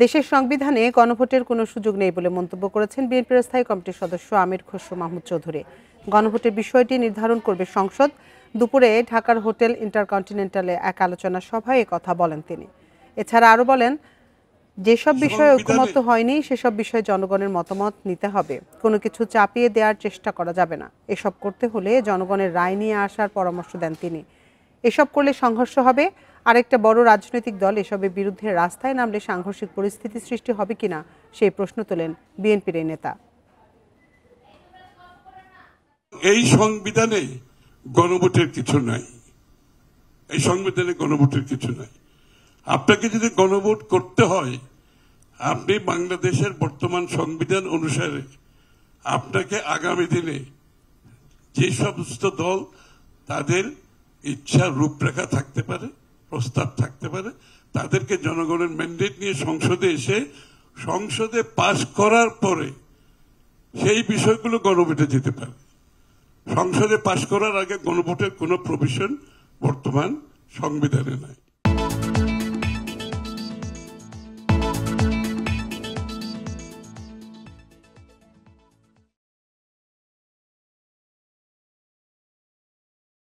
দেশের সংবিধানে গণভোটের কোনো সুযোগ নেই বলে মন্তব্য করেছেন বিএনপির স্থায়ী কমিটির সদস্য আমির খসরু মাহমুদ চৌধুরী। গণভোটের বিষয়টি নির্ধারণ করবে সংসদ। দুপুরে ঢাকার হোটেল ইন্টারকন্টিনেন্টালে এক আলোচনা সভায় কথা বলেন তিনি। এছাড়া আরও বলেন, যেসব বিষয়ে ঐকমত্য হয়নি সেসব বিষয়ে জনগণের মতামত নিতে হবে। কোনো কিছু চাপিয়ে দেওয়ার চেষ্টা করা যাবে না। এসব করতে হলে জনগণের রায় নিয়ে আসার পরামর্শ দেন তিনি। এসব করলে সংঘর্ষ হবে। আরেকটা বড় রাজনৈতিক দল এসবের বিরুদ্ধে রাস্তায় নামলে সাংঘর্ষিক পরিস্থিতি সৃষ্টি হবে কিনা সেই প্রশ্ন তোলেন বিএনপির এই নেতা। এই সংবিধানে গণভোটের কিছু নাই। এই সংবিধানে গণভোটের কিছু নাই। আপনাকে যদি গণভোট করতে হয়, আপনি বাংলাদেশের বর্তমান সংবিধান অনুসারে আপনাকে আগামী দিনে যে সমস্ত দল তাদের ইচ্ছার রূপরেখা থাকতে পারে, প্রস্তাব থাকতে পারে, তাদেরকে জনগণের ম্যান্ডেট নিয়ে সংসদে এসে সংসদে পাশ করার পরে সেই বিষয়গুলো গণভোটে যেতে পারে। সংসদে পাশ করার আগে গণভোটের কোনো প্রভিশন বর্তমান সংবিধানে নাই।